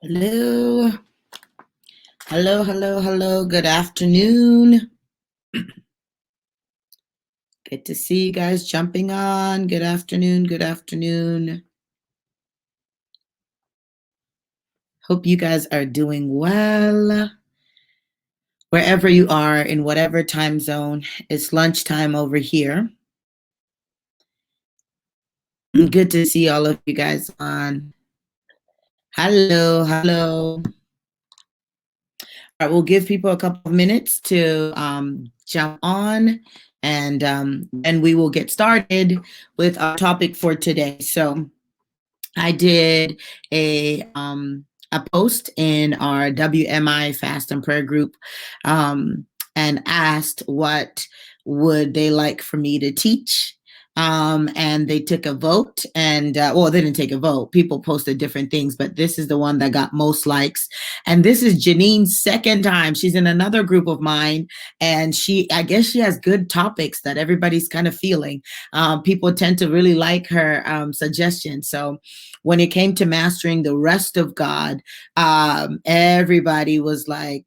Hello, hello. Good afternoon. Good to see you guys jumping on. Good afternoon. Hope you guys are doing well. Wherever you are, in whatever time zone, it's lunchtime over here. Good to see all of you guys on. Hello. All right, we'll give people a couple of minutes to jump on, and then we will get started with our topic for today. So I did a post in our WMI Fast and Prayer group, and asked what would they like for me to teach. And they took a vote, and well, they didn't take a vote. People posted different things, but this is the one that got most likes. And this is Janine's second time. She's in another group of mine, and I guess she has good topics that everybody's kind of feeling. People tend to really like her suggestions. So when it came to mastering the rest of God, everybody was like,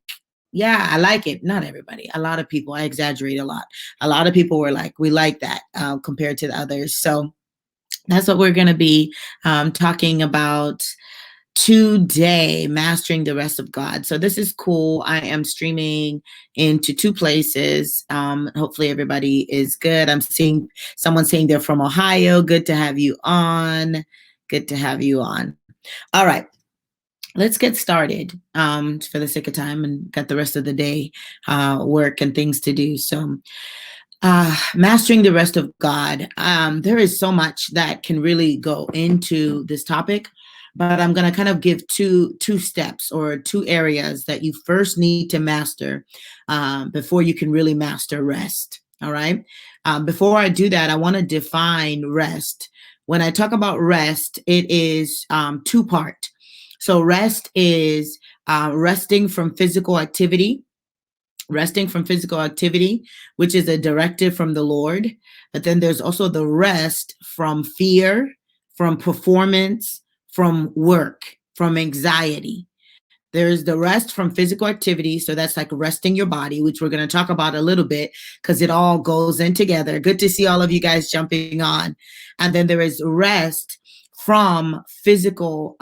yeah, I like it. Not everybody, a lot of people. I exaggerate a lot. A lot of people were like, we like that compared to the others. So that's what we're going to be talking about today, mastering the rest of God. So this is cool. I am streaming into two places. Hopefully everybody is good. I'm seeing someone saying they're from Ohio. Good to have you on. All right. Let's get started for the sake of time, and got the rest of the day work and things to do. So mastering the rest of God. There is so much that can really go into this topic, but I'm going to kind of give two steps or two areas that you first need to master before you can really master rest. All right. Before I do that, I want to define rest. When I talk about rest, it is two-part. So rest is resting from physical activity, which is a directive from the Lord. But then there's also the rest from fear, from performance, from work, from anxiety. There's the rest from physical activity. So that's like resting your body, which we're going to talk about a little bit because it all goes in together. Good to see all of you guys jumping on. And then there is rest from physical,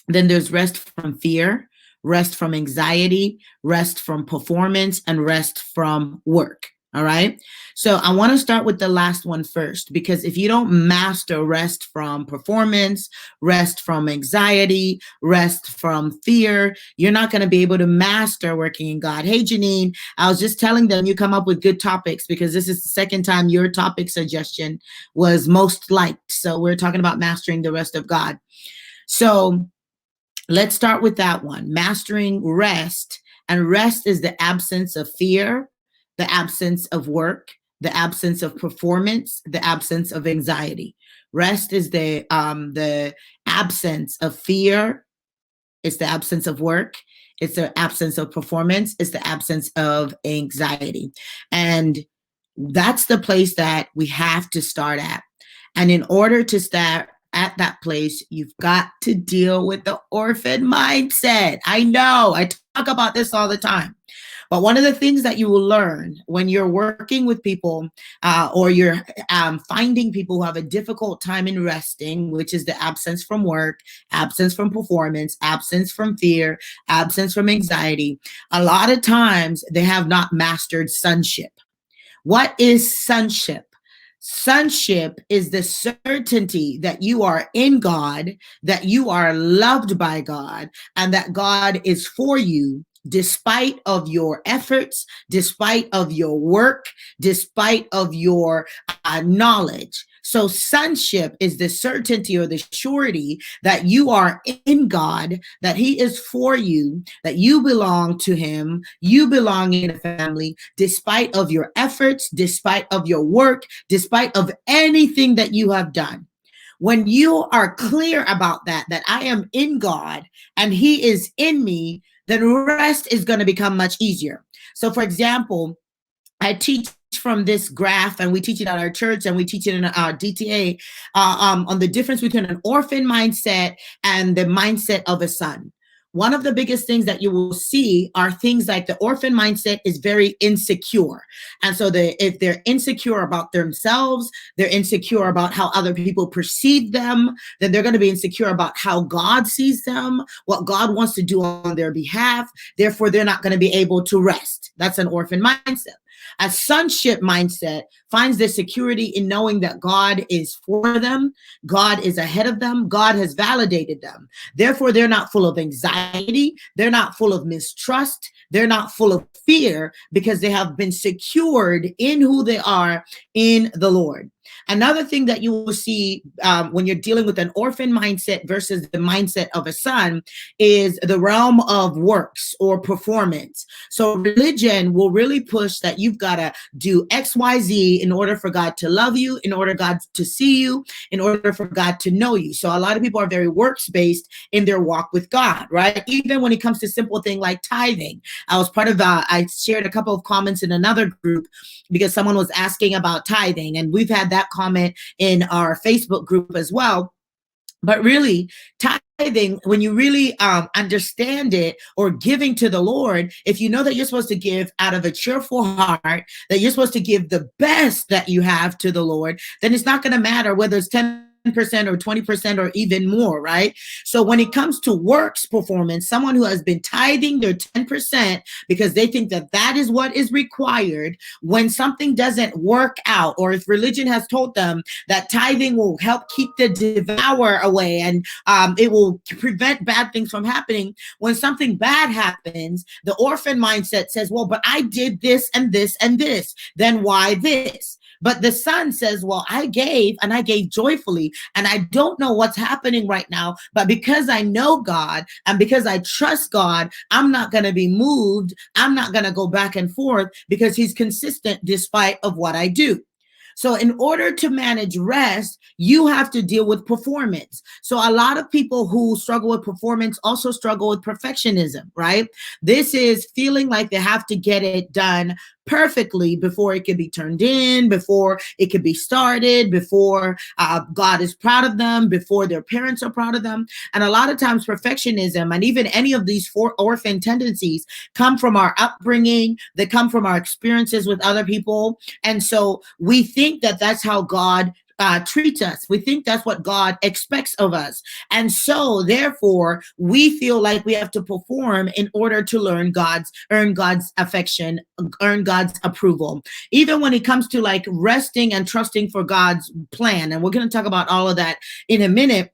then there's rest from fear, rest from anxiety, rest from performance, and rest from work. All right. So I want to start with the last one first, because if you don't master rest from performance, rest from anxiety, rest from fear, you're not going to be able to master working in God. Hey, Janine, I was just telling them you come up with good topics because this is the second time your topic suggestion was most liked. So we're talking about mastering the rest of God. So let's start with that one, mastering rest. And rest is the absence of fear, the absence of work, the absence of performance, the absence of anxiety. Rest is the absence of fear. It's the absence of work. It's the absence of performance. It's the absence of anxiety. And that's the place that we have to start at. And in order to start at that place, you've got to deal with the orphan mindset. I know I talk about this all the time. But one of the things that you will learn when you're working with people or you're finding people who have a difficult time in resting, which is the absence from work, absence from performance, absence from fear, absence from anxiety, a lot of times they have not mastered sonship. What is sonship? Sonship is the certainty that you are in God, that you are loved by God, and that God is for you despite of your efforts, despite of your work, despite of your knowledge. So sonship is the certainty or the surety that you are in God, that he is for you, that you belong to him, you belong in a family, despite of your efforts, despite of your work, despite of anything that you have done. When you are clear about that I am in God and he is in me, then rest is going to become much easier. So for example, I teach from this graph, and we teach it at our church, and we teach it in our DTA, on the difference between an orphan mindset and the mindset of a son. One of the biggest things that you will see are things like the orphan mindset is very insecure. And so if they're insecure about themselves, they're insecure about how other people perceive them, then they're going to be insecure about how God sees them, what God wants to do on their behalf. Therefore, they're not going to be able to rest. That's an orphan mindset. A sonship mindset finds their security in knowing that God is for them, God is ahead of them, God has validated them. Therefore, they're not full of anxiety, they're not full of mistrust, they're not full of fear, because they have been secured in who they are in the Lord. Another thing that you will see when you're dealing with an orphan mindset versus the mindset of a son is the realm of works or performance. So religion will really push that you've got to do X, Y, Z in order for God to love you, in order God to see you, in order for God to know you. So a lot of people are very works-based in their walk with God, right? Even when it comes to simple thing like tithing. I was part of I shared a couple of comments in another group because someone was asking about tithing, and we've had that comment in our Facebook group as well. But really, tithing, when you really understand it, or giving to the Lord, if you know that you're supposed to give out of a cheerful heart, that you're supposed to give the best that you have to the Lord, then it's not going to matter whether it's 10% or 20% or even more, right? So when it comes to works performance, someone who has been tithing their 10% because they think that that is what is required, when something doesn't work out, or if religion has told them that tithing will help keep the devourer away and it will prevent bad things from happening, when something bad happens, the orphan mindset says, well, but I did this and this and this, then why this? But the son says, well, I gave, and I gave joyfully, and I don't know what's happening right now, but because I know God and because I trust God, I'm not going to be moved. I'm not going to go back and forth, because he's consistent despite of what I do. So in order to manage rest, you have to deal with performance. So a lot of people who struggle with performance also struggle with perfectionism, right? This is feeling like they have to get it done perfectly before it can be turned in, before it can be started, before God is proud of them, before their parents are proud of them. And a lot of times perfectionism and even any of these four orphan tendencies come from our upbringing, they come from our experiences with other people. And so we think that that's how God treats us. We think that's what God expects of us. And so therefore we feel like we have to perform in order to earn God's affection, earn God's approval. Even when it comes to like resting and trusting for God's plan. And we're going to talk about all of that in a minute.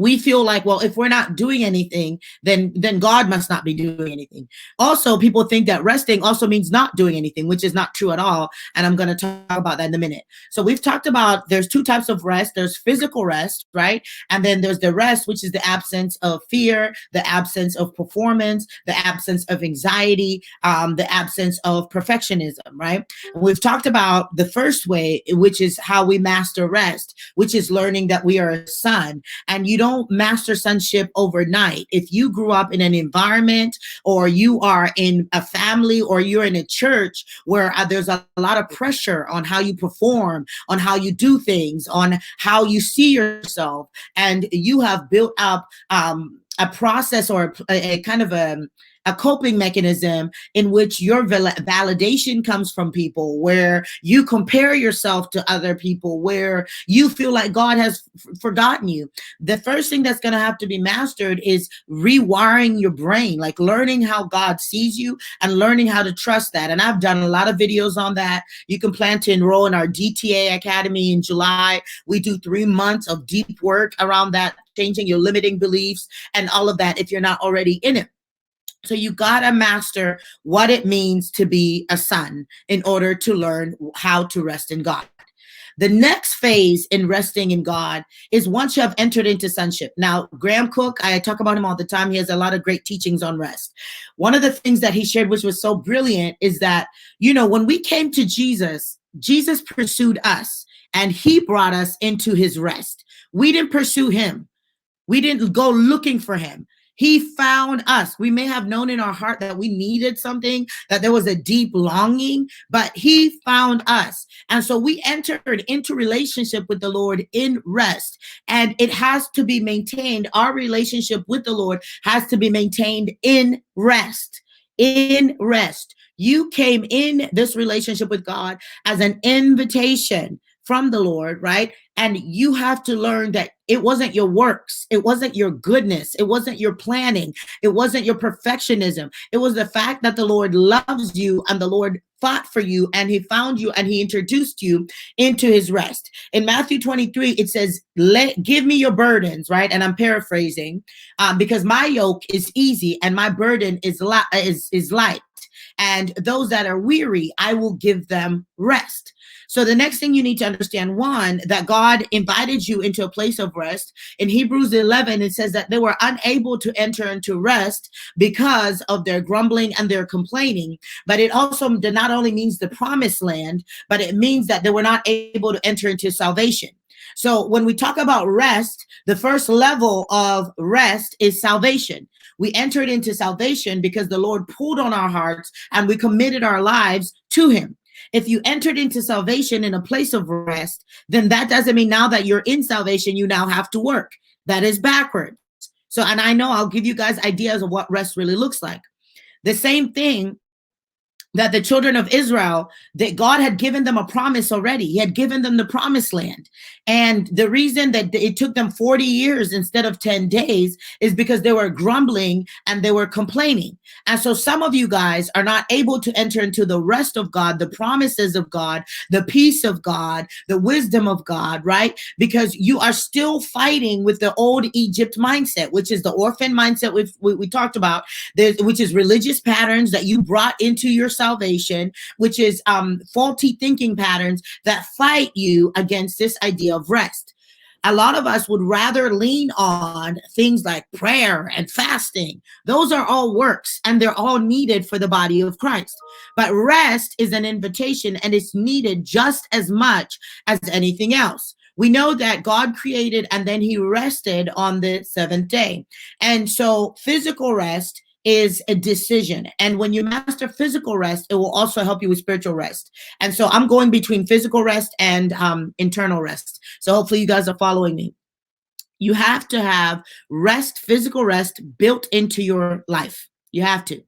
We feel like, well, if we're not doing anything, then God must not be doing anything. Also, people think that resting also means not doing anything, which is not true at all. And I'm going to talk about that in a minute. So we've talked about there's two types of rest. There's physical rest, right? And then there's the rest, which is the absence of fear, the absence of performance, the absence of anxiety, the absence of perfectionism, right? And we've talked about the first way, which is how we master rest, which is learning that we are a son. And you don't master sonship overnight. If you grew up in an environment, or you are in a family, or you're in a church where there's a lot of pressure on how you perform, on how you do things, on how you see yourself, and you have built up a process or a kind of a coping mechanism in which your validation comes from people, where you compare yourself to other people, where you feel like God has forgotten you. The first thing that's going to have to be mastered is rewiring your brain, like learning how God sees you and learning how to trust that. And I've done a lot of videos on that. You can plan to enroll in our DTA Academy in July. We do 3 months of deep work around that, changing your limiting beliefs and all of that if you're not already in it. So you got to master what it means to be a son in order to learn how to rest in God. The next phase in resting in God is once you have entered into sonship. Now, Graham Cook, I talk about him all the time. He has a lot of great teachings on rest. One of the things that he shared, which was so brilliant, is that, you know, when we came to Jesus, Jesus pursued us and he brought us into his rest. We didn't pursue him. We didn't go looking for him. He found us. We may have known in our heart that we needed something, that there was a deep longing, but he found us. And so we entered into relationship with the Lord in rest, and it has to be maintained. Our relationship with the Lord has to be maintained in rest. In rest. You came in this relationship with God as an invitation from the Lord, right? And you have to learn that it wasn't your works, it wasn't your goodness, it wasn't your planning, it wasn't your perfectionism. It was the fact that the Lord loves you and the Lord fought for you and he found you and he introduced you into his rest. In Matthew 23, it says, give me your burdens, right? And I'm paraphrasing, because my yoke is easy and my burden is light. And those that are weary, I will give them rest. So the next thing you need to understand, one, that God invited you into a place of rest. In Hebrews 11, it says that they were unable to enter into rest because of their grumbling and their complaining. But it also not only means the promised land, but it means that they were not able to enter into salvation. So when we talk about rest, the first level of rest is salvation. We entered into salvation because the Lord pulled on our hearts and we committed our lives to him. If you entered into salvation in a place of rest, then that doesn't mean now that you're in salvation, you now have to work. That is backwards. So, and I know I'll give you guys ideas of what rest really looks like. The same thing that the children of Israel, that God had given them a promise already. He had given them the promised land. And the reason that it took them 40 years instead of 10 days is because they were grumbling and they were complaining. And so some of you guys are not able to enter into the rest of God, the promises of God, the peace of God, the wisdom of God, right? Because you are still fighting with the old Egypt mindset, which is the orphan mindset we talked about, which is religious patterns that you brought into your salvation, which is faulty thinking patterns that fight you against this idea of rest. A lot of us would rather lean on things like prayer and fasting. Those are all works and they're all needed for the body of Christ. But rest is an invitation and it's needed just as much as anything else. We know that God created and then he rested on the seventh day. And so physical rest is a decision. And when you master physical rest, it will also help you with spiritual rest. And so I'm going between physical rest and internal rest. So hopefully you guys are following me. You have to have rest, physical rest built into your life. You have to.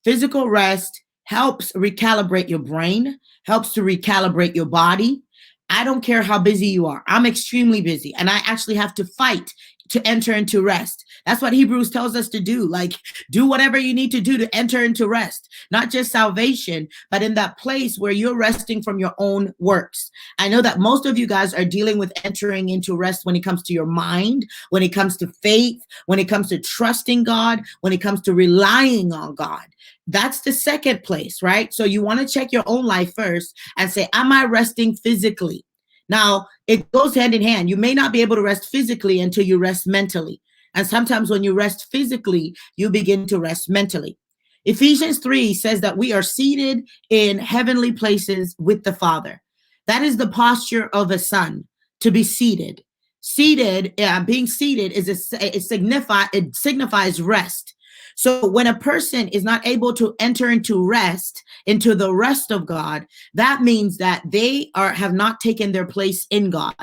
Physical rest helps recalibrate your brain, helps to recalibrate your body. I don't care how busy you are. I'm extremely busy and I actually have to fight to enter into rest. That's what Hebrews tells us to do. Like, do whatever you need to do to enter into rest, not just salvation, but in that place where you're resting from your own works. I know that most of you guys are dealing with entering into rest when it comes to your mind, when it comes to faith, when it comes to trusting God, when it comes to relying on God. That's the second place, right? So you want to check your own life first and say, am I resting physically? Now, it goes hand in hand. You may not be able to rest physically until you rest mentally. And sometimes when you rest physically, you begin to rest mentally. Ephesians 3 says that we are seated in heavenly places with the Father. That is the posture of a son, to be seated. Being seated it signifies rest. So when a person is not able to enter into rest, into the rest of God, that means that they have not taken their place in God.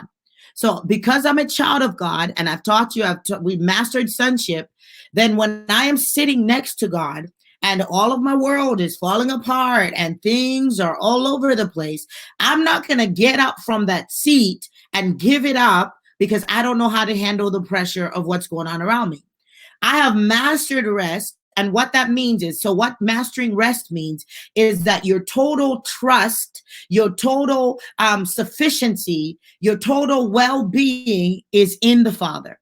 So because I'm a child of God and I've taught you, we've mastered sonship, then when I am sitting next to God and all of my world is falling apart and things are all over the place, I'm not going to get up from that seat and give it up because I don't know how to handle the pressure of what's going on around me. I have mastered rest. And what that means is, so what mastering rest means is that your total trust, your total sufficiency, your total well-being is in the Father.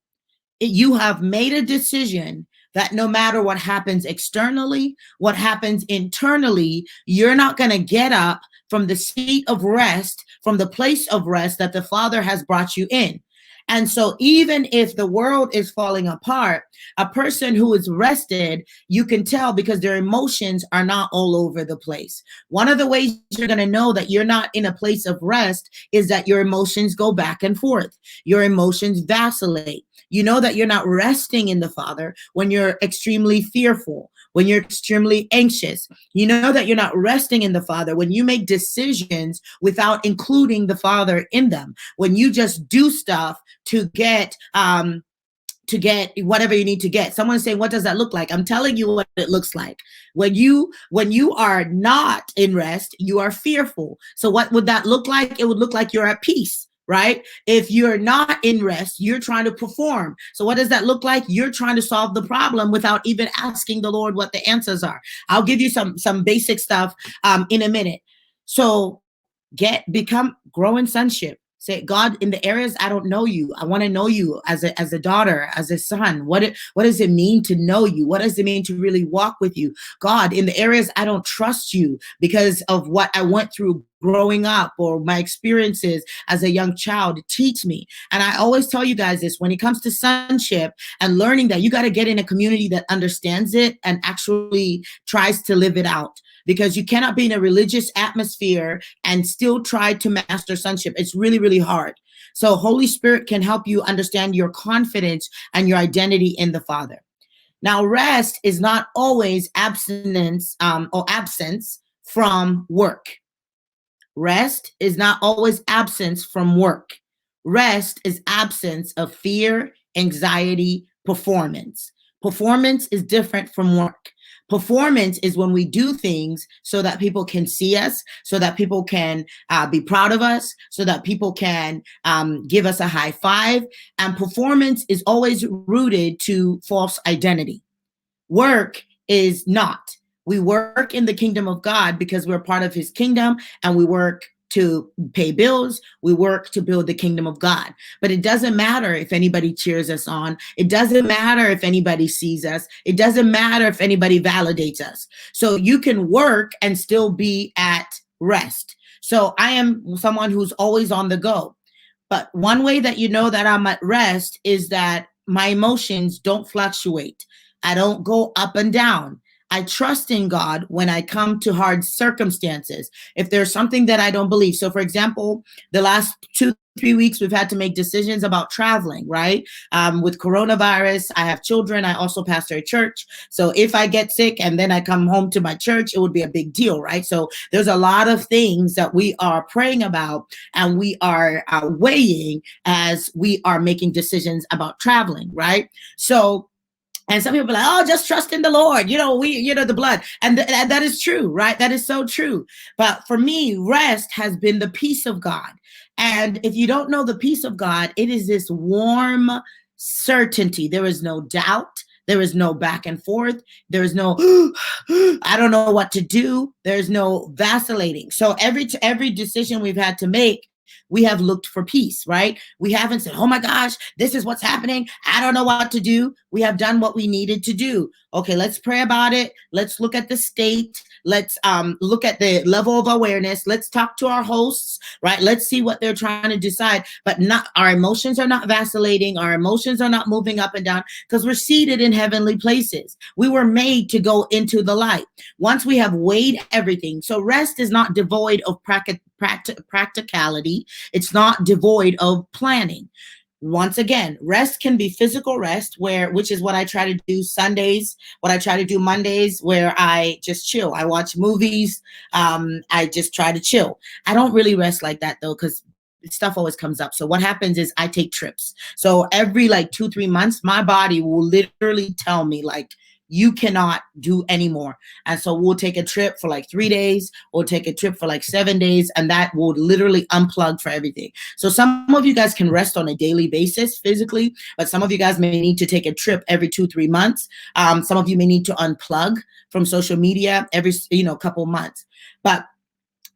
You have made a decision that no matter what happens externally, what happens internally, you're not going to get up from the seat of rest, from the place of rest that the Father has brought you in. And so even if the world is falling apart, a person who is rested, you can tell because their emotions are not all over the place. One of the ways you're going to know that you're not in a place of rest is that your emotions go back and forth. Your emotions vacillate. You know that you're not resting in the Father when you're extremely fearful, when you're extremely anxious. You know that you're not resting in the Father when you make decisions without including the Father in them. When you just do stuff to get whatever you need to get. Someone's saying, what does that look like? I'm telling you what it looks like. When you are not in rest, you are fearful. So what would that look like? It would look like you're at peace. Right? If you're not in rest, you're trying to perform. So what does that look like? You're trying to solve the problem without even asking the Lord what the answers are. I'll give you some basic stuff in a minute. So grow in sonship. Say, God, in the areas I don't know you, I want to know you as a daughter, as a son. What does it mean to know you? What does it mean to really walk with you? God, in the areas I don't trust you because of what I went through growing up or my experiences as a young child, teach me. And I always tell you guys this, when it comes to sonship and learning that, you got to get in a community that understands it and actually tries to live it out. Because you cannot be in a religious atmosphere and still try to master sonship. It's really, really hard. So Holy Spirit can help you understand your confidence and your identity in the Father. Now, rest is not always abstinence or absence from work. Rest is not always absence from work. Rest is absence of fear, anxiety, performance. Performance is different from work. Performance is when we do things so that people can see us, so that people can be proud of us, so that people can give us a high five. And performance is always rooted to false identity. Work is not. We work in the kingdom of God because we're part of his kingdom, and we work to pay bills. We work to build the kingdom of God. But it doesn't matter if anybody cheers us on. It doesn't matter if anybody sees us. It doesn't matter if anybody validates us. So you can work and still be at rest. So I am someone who's always on the go. But one way that you know that I'm at rest is that my emotions don't fluctuate. I don't go up and down. I trust in God when I come to hard circumstances. If there's something that I don't believe. So for example, the last 2-3 weeks, we've had to make decisions about traveling, right? With coronavirus, I have children. I also pastor a church. So if I get sick and then I come home to my church, it would be a big deal, right? So there's a lot of things that we are praying about and we are weighing as we are making decisions about traveling, right? So, and some people are like, oh, just trust in the Lord. The blood. And that is true, right? That is so true. But for me, rest has been the peace of God. And if you don't know the peace of God, it is this warm certainty. There is no doubt. There is no back and forth. There is no, I don't know what to do. There's no vacillating. So every decision we've had to make, we have looked for peace, right? We haven't said, oh my gosh, this is what's happening. I don't know what to do. We have done what we needed to do. Okay, let's pray about it. Let's look at the state. Let's look at the level of awareness. Let's talk to our hosts, right? Let's see what they're trying to decide. But our emotions are not vacillating. Our emotions are not moving up and down because we're seated in heavenly places. We were made to go into the light. Once we have weighed everything. So rest is not devoid of practicality. It's not devoid of planning. Once again, rest can be physical rest, which is what I try to do Sundays, what I try to do Mondays, where I just chill. I watch movies. I just try to chill. I don't really rest like that though, because stuff always comes up. So what happens is I take trips. So every 2-3 months, my body will literally tell me you cannot do anymore. And so we'll take a trip for 3 days or take a trip for 7 days. And that will literally unplug for everything. So some of you guys can rest on a daily basis physically, but some of you guys may need to take a trip every 2-3 months. Some of you may need to unplug from social media every, couple months. But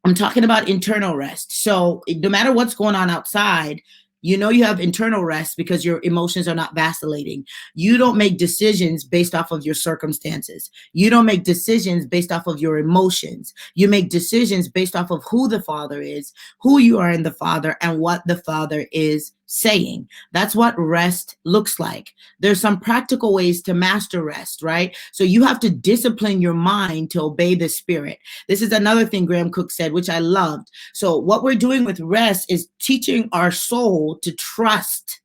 I'm talking about internal rest. So no matter what's going on outside, you have internal rest because your emotions are not vacillating. You don't make decisions based off of your circumstances. You don't make decisions based off of your emotions. You make decisions based off of who the Father is, who you are in the Father, and what the Father is saying. That's what rest looks like. There's some practical ways to master rest, right? So you have to discipline your mind to obey the Spirit. This is another thing Graham Cook said, which I loved. So what we're doing with rest is teaching our soul to trust.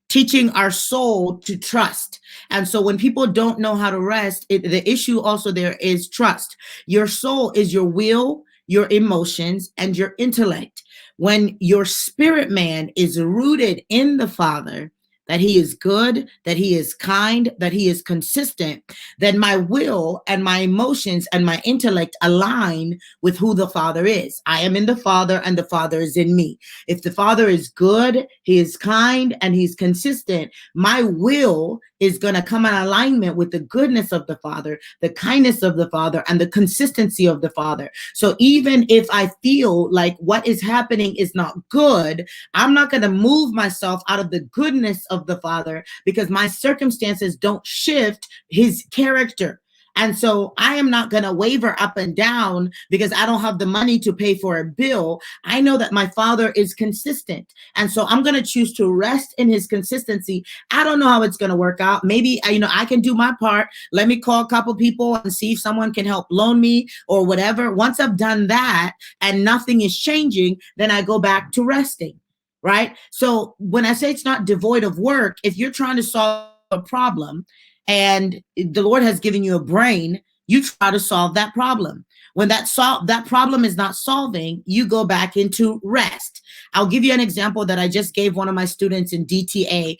Teaching our soul to trust. And so when people don't know how to rest, the issue also there is trust. Your soul is your will, your emotions, and your intellect. When your spirit man is rooted in the Father, that he is good, that he is kind, that he is consistent, then my will and my emotions and my intellect align with who the Father is. I am in the Father and the Father is in me. If the Father is good, he is kind, and he's consistent, my will is going to come in alignment with the goodness of the Father, the kindness of the Father, and the consistency of the Father. So even if I feel like what is happening is not good, I'm not going to move myself out of the goodness of the Father, because my circumstances don't shift his character. And so I am not going to waver up and down because I don't have the money to pay for a bill. I know that my Father is consistent. And so I'm going to choose to rest in his consistency. I don't know how it's going to work out. Maybe, I can do my part. Let me call a couple people and see if someone can help loan me or whatever. Once I've done that and nothing is changing, then I go back to resting, right? So when I say it's not devoid of work, if you're trying to solve a problem, and the Lord has given you a brain, you try to solve that problem. When that problem is not solving, you go back into rest. I'll give you an example that I just gave one of my students in DTA,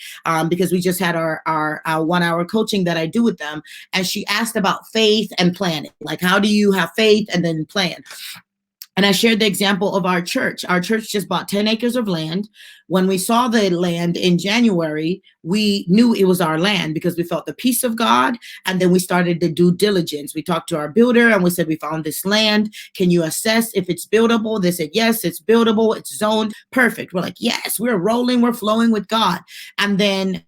because we just had our 1 hour coaching that I do with them. And she asked about faith and planning. Like, how do you have faith and then plan? And I shared the example of our church. Our church just bought 10 acres of land. When we saw the land in January, we knew it was our land because we felt the peace of God. And then we started the due diligence. We talked to our builder and we said, we found this land. Can you assess if it's buildable? They said, yes, it's buildable. It's zoned. Perfect. We're like, yes, we're rolling. We're flowing with God. And then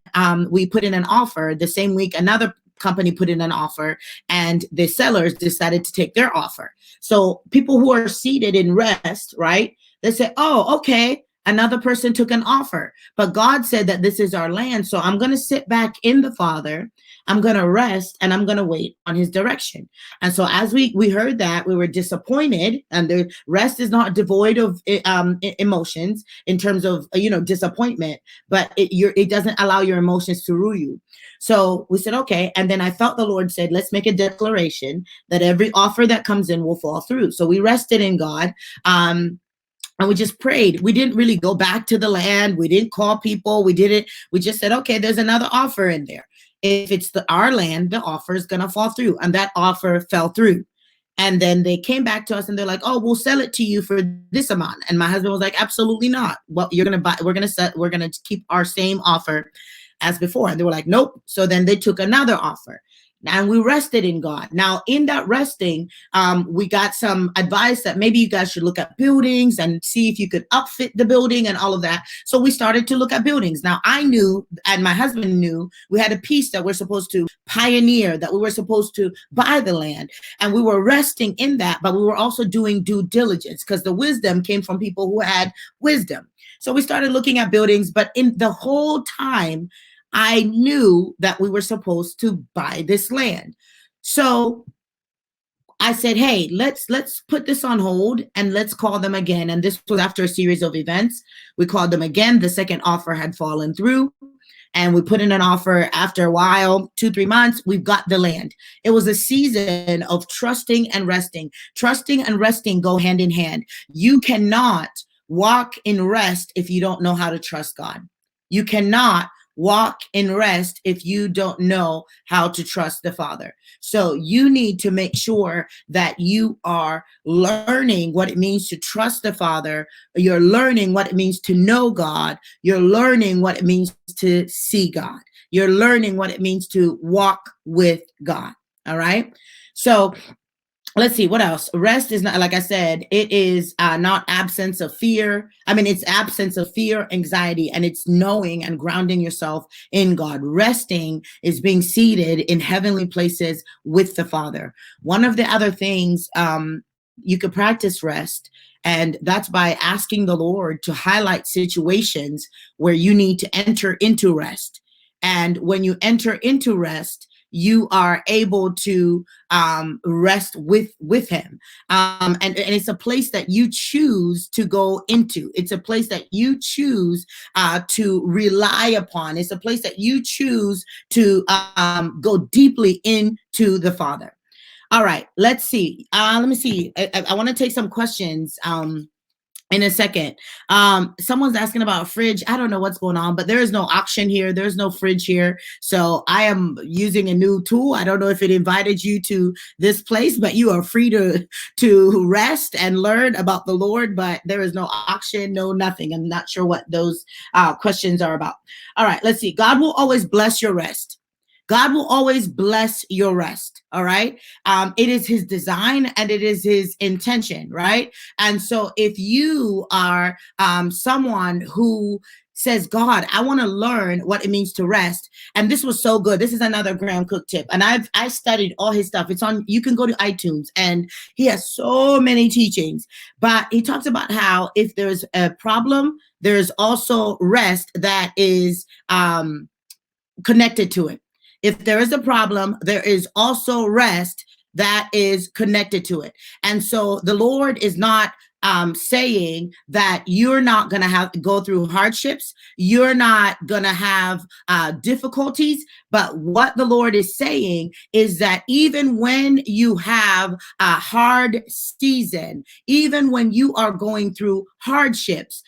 we put in an offer. The same week, another company put in an offer, and the sellers decided to take their offer. So people who are seated in rest, right? They say, oh, okay, another person took an offer, but God said that this is our land. So I'm going to sit back in the Father. I'm going to rest and I'm going to wait on his direction. And so as we heard that, we were disappointed, and the rest is not devoid of emotions in terms of, disappointment, but it doesn't allow your emotions to rule you. So we said, okay. And then I felt the Lord said, let's make a declaration that every offer that comes in will fall through. So we rested in God. And we just prayed. We didn't really go back to the land. We didn't call people. We just said, okay, there's another offer in there. If it's our land, the offer is going to fall through. And that offer fell through. And then they came back to us and they're like, oh, we'll sell it to you for this amount. And my husband was like, absolutely not. Well, we're going to keep our same offer as before. And they were like, nope. So then they took another offer. And we rested in God. Now, in that resting, we got some advice that maybe you guys should look at buildings and see if you could upfit the building and all of that. So we started to look at buildings. Now, I knew, and my husband knew, we had a piece that we're supposed to pioneer, that we were supposed to buy the land. And we were resting in that, but we were also doing due diligence because the wisdom came from people who had wisdom. So we started looking at buildings, but in the whole time, I knew that we were supposed to buy this land. So I said, hey, let's put this on hold and let's call them again. And this was after a series of events. We called them again. The second offer had fallen through. And we put in an offer. After a while, 2-3 months, we've got the land. It was a season of trusting and resting. Trusting and resting go hand in hand. You cannot walk in rest if you don't know how to trust God. You cannot walk in rest if you don't know how to trust the Father. So you need to make sure that you are learning what it means to trust the Father. You're learning what it means to know God. You're learning what it means to see God. You're learning what it means to walk with God. All right. So let's see what else. Rest is not, like I said, it is not absence of fear. I mean, it's absence of fear, anxiety, and it's knowing and grounding yourself in God. Resting is being seated in heavenly places with the Father. One of the other things you could practice rest. And that's by asking the Lord to highlight situations where you need to enter into rest. And when you enter into rest, you are able to rest with him. And it's a place that you choose to go into. It's a place that you choose to rely upon. It's a place that you choose to go deeply into the Father. All right, let's see. Let me see. I want to take some questions in a second. Someone's asking about a fridge. I don't know what's going on, but there is no auction here. There's no fridge here. So I am using a new tool. I don't know if it invited you to this place, but you are free to rest and learn about the Lord, but there is no auction, no nothing. I'm not sure what those questions are about. All right, let's see. God will always bless your rest. God will always bless your rest. All right. It is his design and it is his intention. Right. And so if you are someone who says, God, I want to learn what it means to rest. And this was so good. This is another Graham Cook tip. And I studied all his stuff. It's on, you can go to iTunes and he has so many teachings, but he talks about how if there's a problem, there's also rest that is connected to it. If there is a problem, there is also rest that is connected to it. And so the Lord is not saying that you're not going to have to go through hardships. You're not going to have difficulties. But what the Lord is saying is that even when you have a hard season, even when you are going through hardships,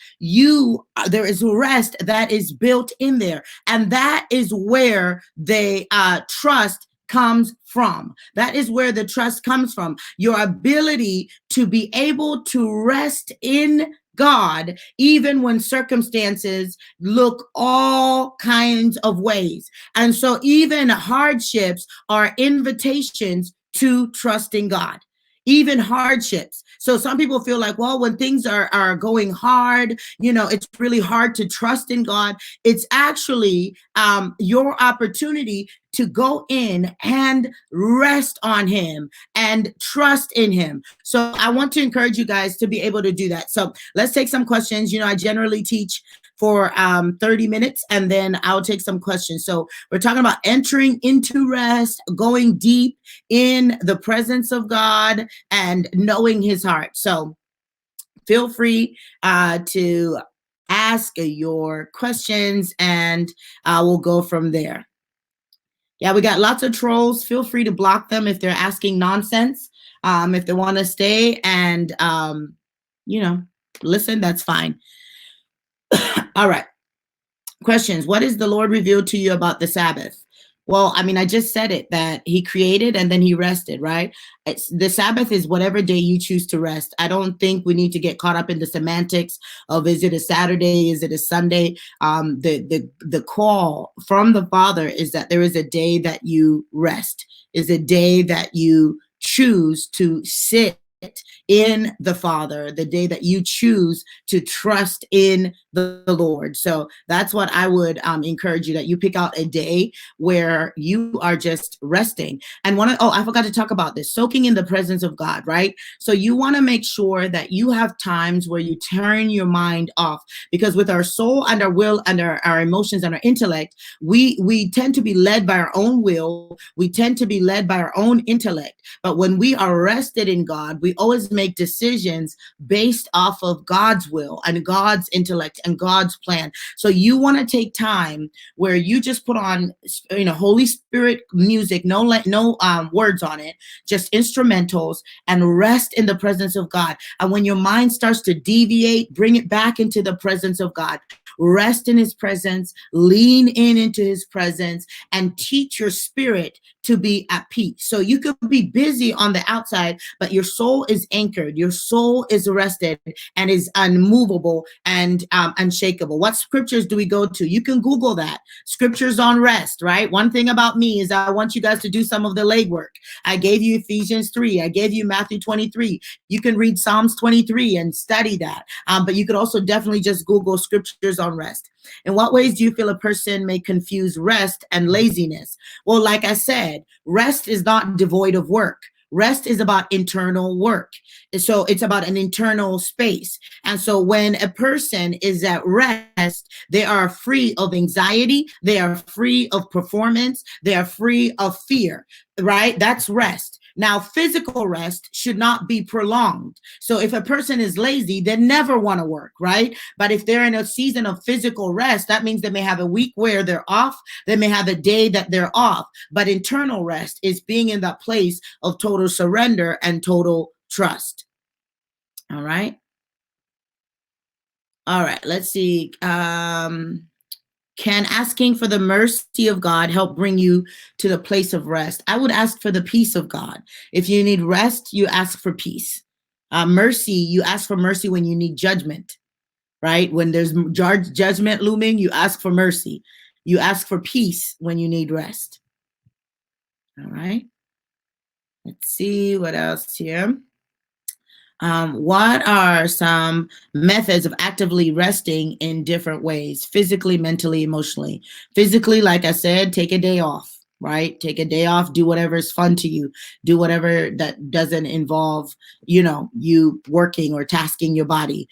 there is rest that is built in there. And that is where the trust comes from. That is where the trust comes from. Your ability to be able to rest in God, even when circumstances look all kinds of ways. And so even hardships are invitations to trusting God. Even hardships. So some people feel like, well, when things are going hard, it's really hard to trust in God. It's actually your opportunity to go in and rest on him and trust in him. So I want to encourage you guys to be able to do that. So let's take some questions. I generally teach for 30 minutes and then I'll take some questions. So we're talking about entering into rest, going deep in the presence of God and knowing his heart. So feel free to ask your questions and we'll go from there. Yeah, we got lots of trolls. Feel free to block them if they're asking nonsense. If they want to stay and, listen, that's fine. All right. Questions. What is the Lord revealed to you about the Sabbath? Well, I just said it, that he created and then he rested, right? The Sabbath is whatever day you choose to rest. I don't think we need to get caught up in the semantics of, is it a Saturday? Is it a Sunday? The call from the Father is that there is a day that you rest, is a day that you choose to sit in the Father, the day that you choose to trust in the Lord. So that's what I would encourage you, that you pick out a day where you are just resting. And I forgot to talk about this, soaking in the presence of God, right? So you want to make sure that you have times where you turn your mind off, because with our soul and our will and our emotions and our intellect, we tend to be led by our own will. We tend to be led by our own intellect. But when we are rested in God, we always make decisions based off of God's will and God's intellect and God's plan. So you want to take time where you just put on, Holy Spirit music, no words on it, just instrumentals, and rest in the presence of God. And when your mind starts to deviate, bring it back into the presence of God. Rest in his presence, lean into his presence, and teach your spirit to be at peace. So you could be busy on the outside, but your soul is anchored. Your soul is rested and is unmovable and unshakable. What scriptures do we go to? You can Google that. Scriptures on rest, right? One thing about me is I want you guys to do some of the legwork. I gave you Ephesians 3. I gave you Matthew 23. You can read Psalms 23 and study that. But you could also definitely just Google scriptures on rest. In what ways do you feel a person may confuse rest and laziness? Well, like I said, rest is not devoid of work. Rest is about internal work. So it's about an internal space. And so when a person is at rest, they are free of anxiety, they are free of performance, they are free of fear, right? That's rest. Now, physical rest should not be prolonged. So if a person is lazy, they never want to work, right? But if they're in a season of physical rest, that means they may have a week where they're off, they may have a day that they're off. But internal rest is being in that place of total surrender and total trust. All right. All right, let's see. Can asking for the mercy of God help bring you to the place of rest? I would ask for the peace of God. If you need rest, you ask for peace. Mercy, you ask for mercy when you need judgment, right? When there's judgment looming, you ask for mercy. You ask for peace when you need rest. All right. Let's see what else here. What are some methods of actively resting in different ways, physically, mentally, emotionally? Physically, like I said, take a day off, right? Take a day off, do whatever is fun to you, do whatever that doesn't involve, you working or tasking your body.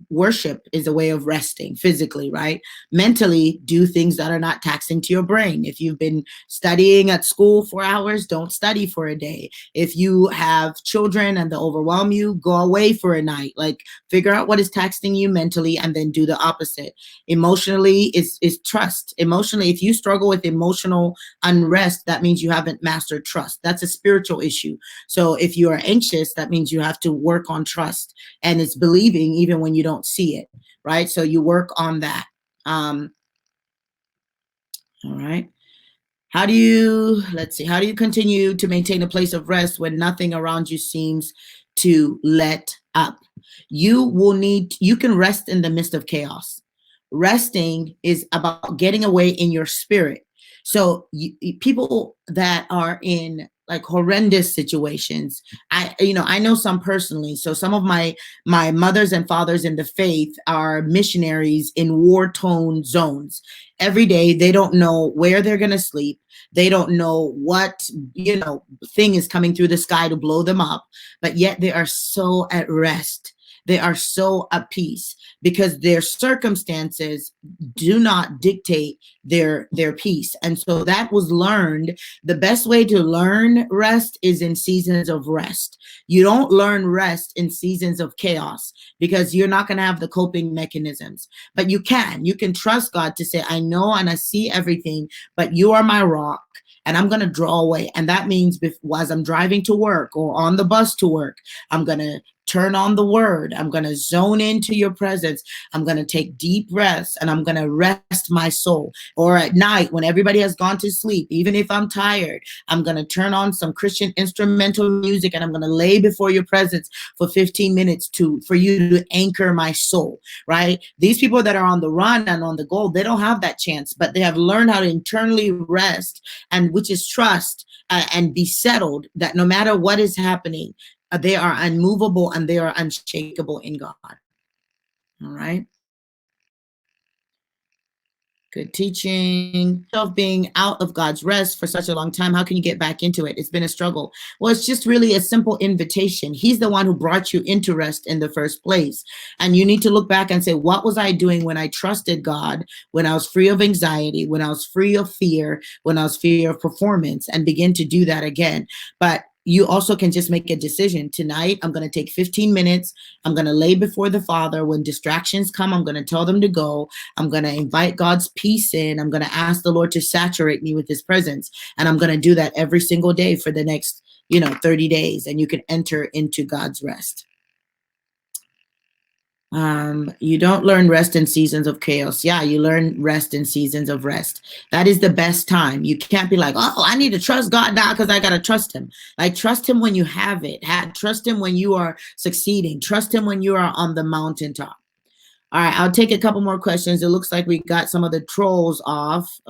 Worship is a way of resting physically, right? Mentally, do things that are not taxing to your brain. If you've been studying at school for hours, don't study for a day. If you have children and they overwhelm you, go away for a night. Like, figure out what is taxing you mentally and then do the opposite. Emotionally is trust. Emotionally, if you struggle with emotional unrest, that means you haven't mastered trust. That's a spiritual issue. So if you are anxious, that means you have to work on trust, and it's believing even when you don't see it, right? So you work on that. All right. How do you continue to maintain a place of rest when nothing around you seems to let up? You can rest in the midst of chaos. Resting is about getting away in your spirit. So people that are in like horrendous situations, I know some personally. So some of my mothers and fathers in the faith are missionaries in war-torn zones. Every day they don't know where they're going to sleep. They don't know what, thing is coming through the sky to blow them up, but yet they are so at rest. They are so at peace because their circumstances do not dictate their peace. And so that was learned. The best way to learn rest is in seasons of rest. You don't learn rest in seasons of chaos because you're not going to have the coping mechanisms. But you can trust God to say, I know and I see everything, but you are my rock. And I'm going to draw away. And that means as I'm driving to work or on the bus to work, I'm going to turn on the word. I'm going to zone into your presence. I'm going to take deep breaths and I'm going to rest my soul. Or at night when everybody has gone to sleep, even if I'm tired, I'm going to turn on some Christian instrumental music and I'm going to lay before your presence for 15 minutes for you to anchor my soul, right? These people that are on the run and on the go, they don't have that chance, but they have learned how to internally rest, and which is trust and be settled that no matter what is happening, they are unmovable and they are unshakable in God. All right. Good teaching. Of being out of God's rest for such a long time, how can you get back into it? It's been a struggle. Well, it's just really a simple invitation. He's the one who brought you into rest in the first place. And you need to look back and say, what was I doing when I trusted God, when I was free of anxiety, when I was free of fear, when I was free of performance, and begin to do that again. But you also can just make a decision. Tonight, I'm going to take 15 minutes. I'm going to lay before the Father. When distractions come, I'm going to tell them to go. I'm going to invite God's peace in. I'm going to ask the Lord to saturate me with his presence. And I'm going to do that every single day for the next, 30 days. And you can enter into God's rest. You don't learn rest in seasons of chaos. Yeah, you learn rest in seasons of rest. That is the best time. You can't be like, oh, I need to trust God now because I got to trust him. Like, trust him when you have it. Trust him when you are succeeding. Trust him when you are on the mountaintop. All right, I'll take a couple more questions. It looks like we got some of the trolls off.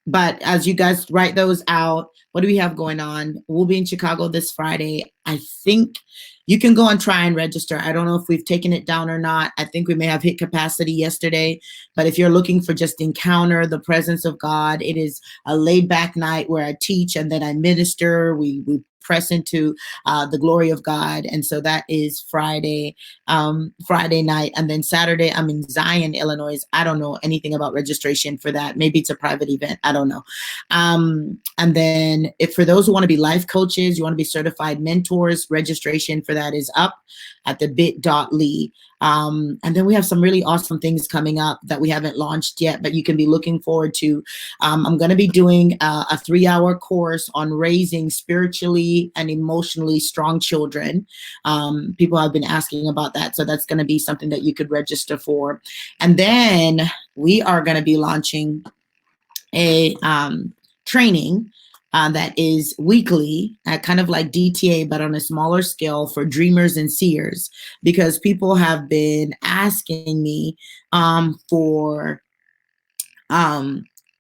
But as you guys write those out, what do we have going on? We'll be in Chicago this Friday. I think you can go and try and register. I don't know if we've taken it down or not. I think we may have hit capacity yesterday, but if you're looking for just encounter the presence of God, it is a laid back night where I teach and then I minister. We press into the glory of God. And so that is Friday night. And then Saturday, I'm in Zion, Illinois. I don't know anything about registration for that. Maybe it's a private event. I don't know. And then if for those who want to be life coaches, you want to be certified mentors, registration for that is up at the bit.ly. And then we have some really awesome things coming up that we haven't launched yet, but you can be looking forward to. I'm going to be doing a 3-hour course on raising spiritually and emotionally strong children. People have been asking about that. So that's going to be something that you could register for. And then we are going to be launching a training that is weekly, kind of like DTA, but on a smaller scale for dreamers and seers, because people have been asking me for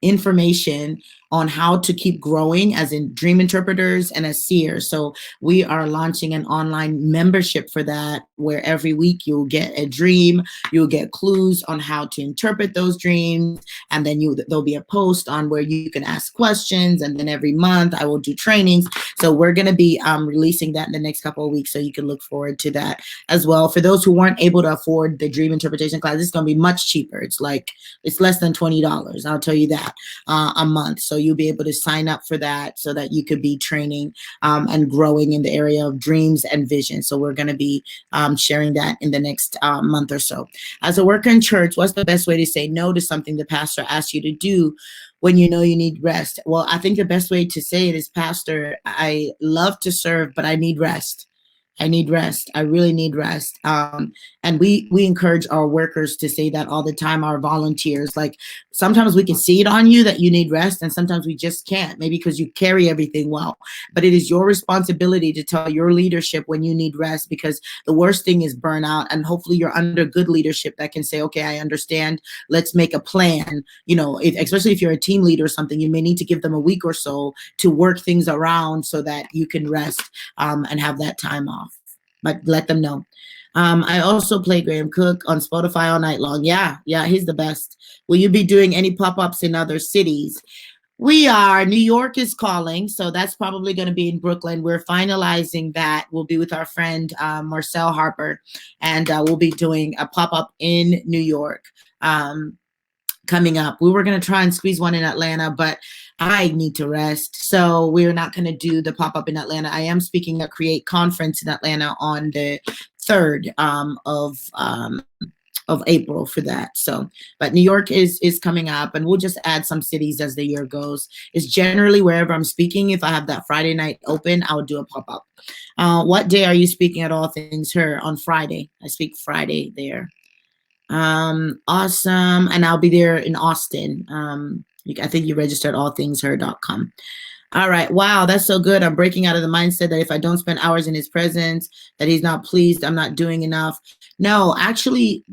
information on how to keep growing as in dream interpreters and as seers. So we are launching an online membership for that, where every week you'll get a dream, you'll get clues on how to interpret those dreams, and then there'll be a post on where you can ask questions, and then every month I will do trainings. So we're going to be releasing that in the next couple of weeks, so you can look forward to that as well. For those who weren't able to afford the dream interpretation class, it's going to be much cheaper. It's less than $20. I'll tell you that a month. So you'll be able to sign up for that so that you could be training and growing in the area of dreams and vision. So we're going to be sharing that in the next month or so. As a worker in church, what's the best way to say no to something the pastor asks you to do when you know you need rest? Well, I think the best way to say it is, Pastor, I love to serve, but I need rest. I need rest. I really need rest. And we encourage our workers to say that all the time, our volunteers. Like, sometimes we can see it on you that you need rest, and sometimes we just can't, maybe because you carry everything well. But it is your responsibility to tell your leadership when you need rest, because the worst thing is burnout. And hopefully you're under good leadership that can say, okay, I understand. Let's make a plan. You know, especially if you're a team leader or something, you may need to give them a week or so to work things around so that you can rest and have that time off. But let them know. I also play Graham Cook on Spotify all night long. Yeah, he's the best. Will you be doing any pop-ups in other cities? We are. New York is calling, so that's probably going to be in Brooklyn. We're finalizing that. We'll be with our friend Marcel Harper, and we'll be doing a pop-up in New York coming up. We were going to try and squeeze one in Atlanta, but I need to rest. So we're not going to do the pop-up in Atlanta. I am speaking at Create Conference in Atlanta on the 3rd of April for that. So, but New York is coming up, and we'll just add some cities as the year goes. It's generally wherever I'm speaking. If I have that Friday night open, I would do a pop-up. What day are you speaking at All Things Her? On Friday. I speak Friday there. Awesome. And I'll be there in Austin. I think you registered allthingsher.com. All right. Wow, that's so good. I'm breaking out of the mindset that if I don't spend hours in his presence, that he's not pleased, I'm not doing enough. No, actually,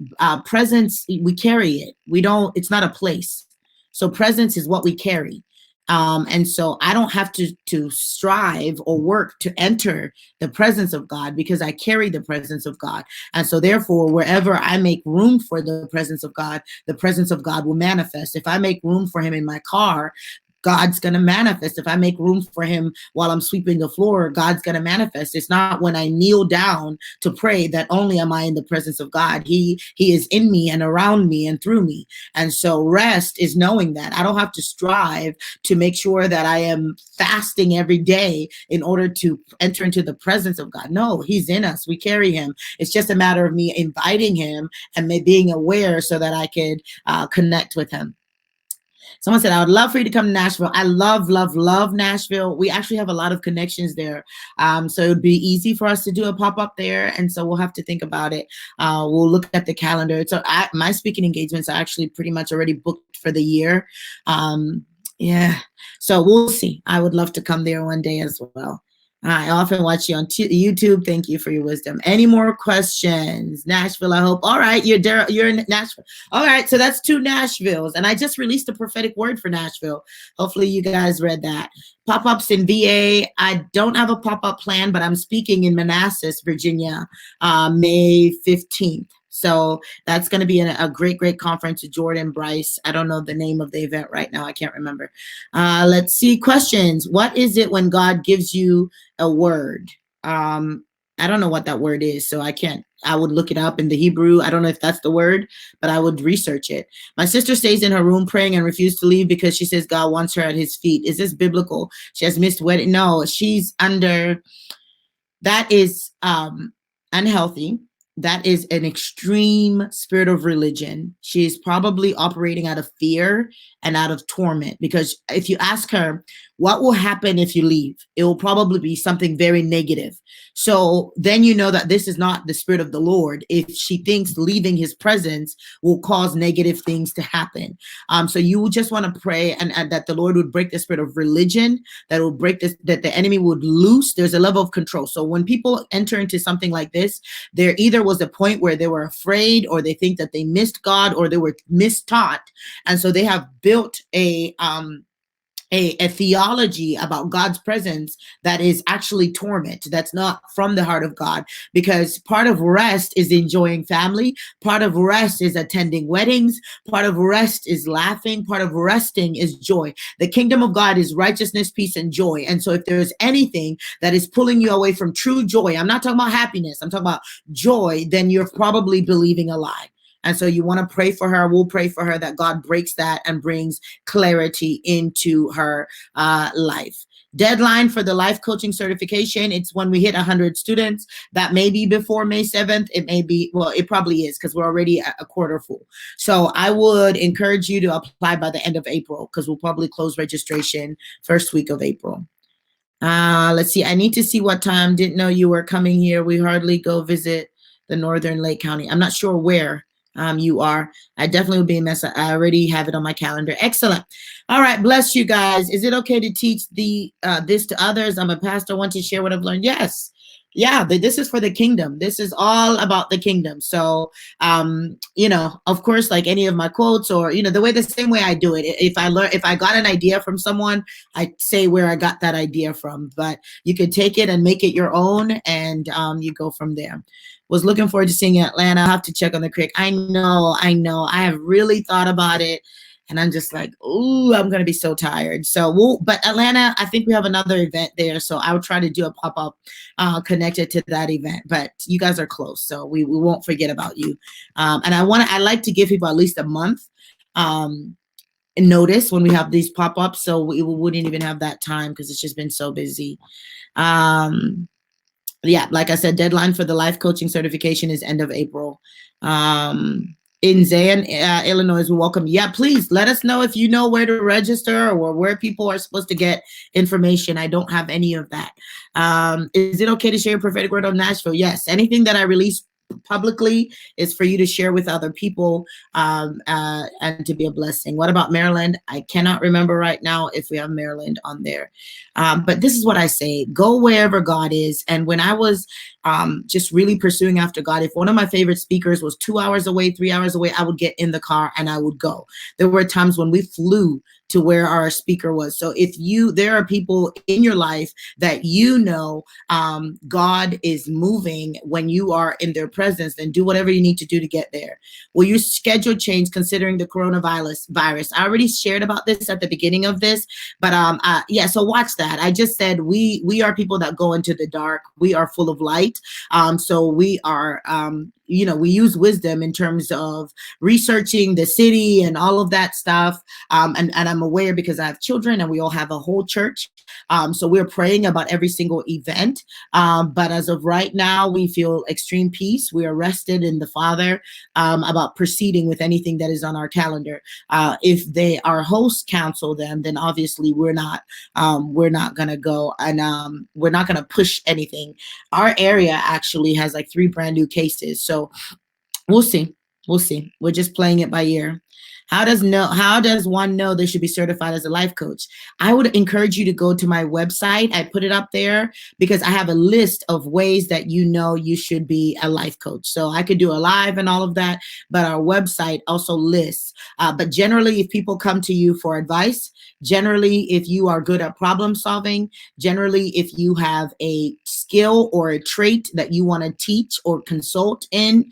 presence, we carry it. It's not a place. So presence is what we carry. And so I don't have to strive or work to enter the presence of God, because I carry the presence of God. And so therefore, wherever I make room for the presence of God will manifest. If I make room for him in my car, God's going to manifest. If I make room for him while I'm sweeping the floor, God's going to manifest. It's not when I kneel down to pray that only am I in the presence of God. He is in me and around me and through me. And so rest is knowing that I don't have to strive to make sure that I am fasting every day in order to enter into the presence of God. No, he's in us. We carry him. It's just a matter of me inviting him and me being aware so that I could connect with him. Someone said, I would love for you to come to Nashville. I love, love, love Nashville. We actually have a lot of connections there. So it would be easy for us to do a pop-up there. And so we'll have to think about it. We'll look at the calendar. So my speaking engagements are actually pretty much already booked for the year. Yeah. So we'll see. I would love to come there one day as well. I often watch you on YouTube. Thank you for your wisdom. Any more questions? Nashville, I hope. All right, you're in Nashville. All right, so that's 2 Nashvilles. And I just released a prophetic word for Nashville. Hopefully you guys read that. Pop-ups in VA. I don't have a pop-up plan, but I'm speaking in Manassas, Virginia, May 15th. So that's going to be a great, great conference with Jordan Bryce. I don't know the name of the event right now. I can't remember. Let's see. Questions. What is it when God gives you a word? I don't know what that word is, so I would look it up in the Hebrew. I don't know if that's the word, but I would research it. My sister stays in her room praying and refuses to leave because she says God wants her at his feet. Is this biblical? She has missed wedding. No, she's under, that is unhealthy. That is an extreme spirit of religion. She is probably operating out of fear and out of torment, because if you ask her, what will happen if you leave? It will probably be something very negative. So then you know that this is not the spirit of the Lord if she thinks leaving his presence will cause negative things to happen. So you just want to pray and that the Lord would break the spirit of religion, that will break this, that the enemy would loose. There's a level of control. So when people enter into something like this, there either was a point where they were afraid, or they think that they missed God, or they were mistaught. And so they have built a theology about God's presence that is actually torment, that's not from the heart of God. Because part of rest is enjoying family, part of rest is attending weddings, part of rest is laughing, part of resting is joy. The kingdom of God is righteousness, peace, and joy. And so if there's anything that is pulling you away from true joy, I'm not talking about happiness, I'm talking about joy, then you're probably believing a lie. And so you want to pray for her. We'll pray for her that God breaks that and brings clarity into her life. Deadline for the life coaching certification, it's when we hit 100 students. That may be before May 7th. It may be, well, it probably is, because we're already at a quarter full. So I would encourage you to apply by the end of April, because we'll probably close registration first week of April. Let's see. I need to see what time. Didn't know you were coming here. We hardly go visit the Northern Lake County. I'm not sure where you are. I definitely will be in Mesa. I already have it on my calendar. Excellent. All right. Bless you guys. Is it okay to teach this to others? I'm a pastor. Want to share what I've learned? Yes. Yeah, this is for the kingdom. This is all about the kingdom. So, of course, like any of my quotes, or, the same way I do it. If I got an idea from someone, I say where I got that idea from, but you can take it and make it your own, and you go from there. Was looking forward to seeing Atlanta. I'll have to check on the creek. I know. I have really thought about it. And I'm just like, ooh, I'm going to be so tired. So but Atlanta, I think we have another event there. So I will try to do a pop-up connected to that event. But you guys are close, so we won't forget about you. And I like to give people at least a month notice when we have these pop-ups. So we wouldn't even have that time, because it's just been so busy. Yeah, like I said, deadline for the life coaching certification is end of April. In Zayn, Illinois, we welcome. Yeah, please let us know if you know where to register or where people are supposed to get information. I don't have any of that. Is it okay to share a prophetic word on Nashville? Yes. Anything that I release publicly is for you to share with other people and to be a blessing. What about Maryland? I cannot remember right now if we have Maryland on there. But this is what I say: go wherever God is. And when I was just really pursuing after God, if one of my favorite speakers was 2 hours away, 3 hours away, I would get in the car and I would go. There were times when we flew to where our speaker was. So if there are people in your life that God is moving when you are in their presence, then do whatever you need to do to get there. Will your schedule change considering the coronavirus? I already shared about this at the beginning of this, but yeah, so watch that. I just said we are people that go into the dark. We are full of light. So we are we use wisdom in terms of researching the city and all of that stuff. And I'm aware because I have children and we all have a whole church. So we're praying about every single event. But as of right now, we feel extreme peace. We are rested in the Father about proceeding with anything that is on our calendar. If our hosts counsel them, then obviously we're not going to go, and we're not going to push anything. Our area actually has like 3 brand new cases. So we'll see. We're just playing it by ear. How does one know they should be certified as a life coach? I would encourage you to go to my website. I put it up there because I have a list of ways that you know you should be a life coach. So I could do a live and all of that, but our website also lists. But generally, if people come to you for advice, generally, if you are good at problem solving, generally, if you have a skill or a trait that you want to teach or consult in,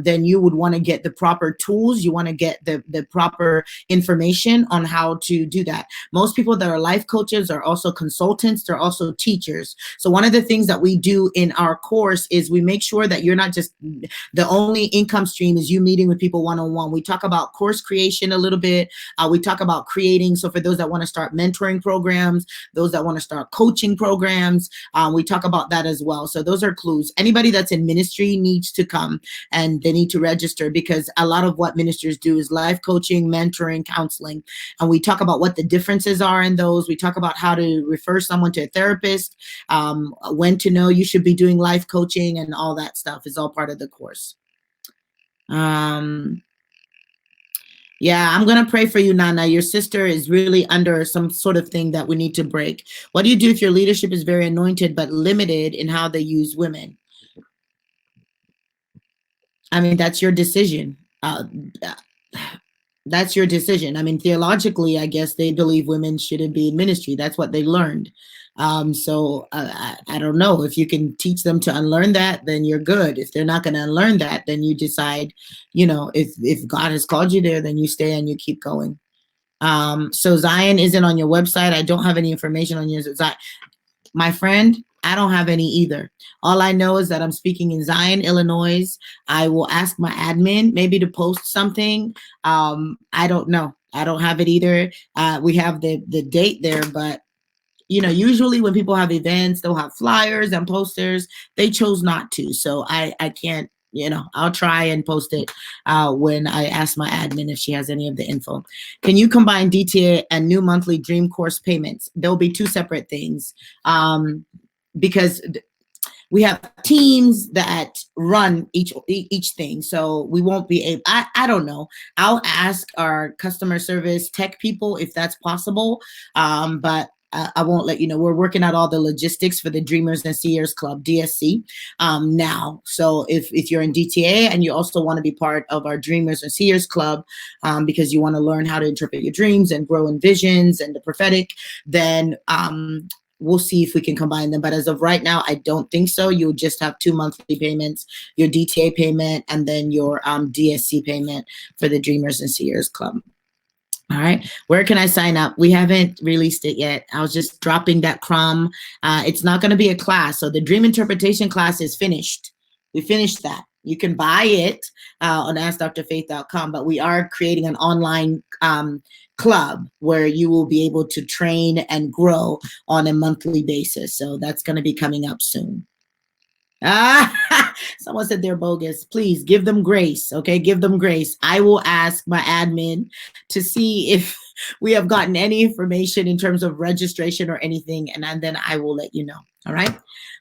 then you would want to get the proper tools. You want to get the proper information on how to do that. Most people that are life coaches are also consultants. They're also teachers. So one of the things that we do in our course is we make sure that you're not just the only income stream is you meeting with people one-on-one. We talk about course creation a little bit. We talk about creating. So for those that want to start mentoring programs, those that want to start coaching programs, we talk about that as well. So those are clues. Anybody that's in ministry needs to come and they need to register, because a lot of what ministers do is life coaching, mentoring, counseling. And we talk about what the differences are in those. We talk about how to refer someone to a therapist, when to know you should be doing life coaching, and all that stuff is all part of the course. Yeah, I'm going to pray for you, Nana. Your sister is really under some sort of thing that we need to break. What do you do if your leadership is very anointed but limited in how they use women? I mean, that's your decision. That's your decision. I mean, theologically, I guess they believe women shouldn't be in ministry. That's what they learned. I don't know. If you can teach them to unlearn that, then you're good. If they're not going to unlearn that, then you decide, if God has called you there, then you stay and you keep going. So Zion isn't on your website. I don't have any information on your Zion. My friend, I don't have any either. All I know is that I'm speaking in Zion, Illinois. I will ask my admin maybe to post something. I don't know. I don't have it either. We have the date there, but usually when people have events, they'll have flyers and posters. They chose not to. So I can't, I'll try and post it when I ask my admin if she has any of the info. Can you combine DTA and new monthly dream course payments? There'll be two separate things, because we have teams that run each thing. So we won't be able, I don't know. I'll ask our customer service tech people if that's possible. But I won't let you know. We're working out all the logistics for the Dreamers and Seers Club, DSC, now. So if you're in DTA and you also want to be part of our Dreamers and Seers Club, because you want to learn how to interpret your dreams and grow in visions and the prophetic, then we'll see if we can combine them. But as of right now, I don't think so. You'll just have 2 monthly payments, your DTA payment, and then your DSC payment for the Dreamers and Seers Club. All right. Where can I sign up? We haven't released it yet. I was just dropping that crumb. It's not going to be a class. So the dream interpretation class is finished. We finished that. You can buy it on AskDrFaith.com, but we are creating an online club where you will be able to train and grow on a monthly basis. So that's going to be coming up soon. Someone said they're bogus. Please give them grace. Okay, give them grace. I will ask my admin to see if we have gotten any information in terms of registration or anything, and then I will let you know. All right.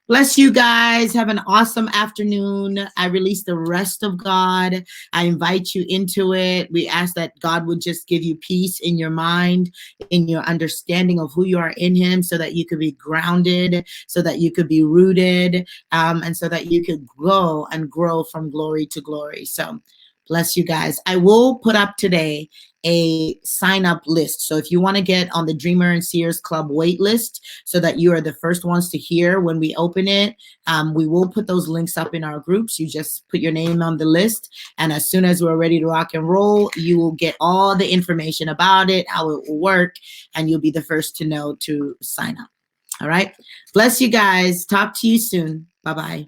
Bless you guys. Have an awesome afternoon. I release the rest of God. I invite you into it. We ask that God would just give you peace in your mind, in your understanding of who you are in Him, so that you could be grounded, so that you could be rooted, and so that you could go and grow from glory to glory. So bless you guys. I will put up today a sign-up list. So if you want to get on the Dreamer and Seers Club wait list so that you are the first ones to hear when we open it, we will put those links up in our groups. You just put your name on the list, and as soon as we're ready to rock and roll, you will get all the information about it, how it will work, and you'll be the first to know to sign up. All right. Bless you guys. Talk to you soon. Bye-bye.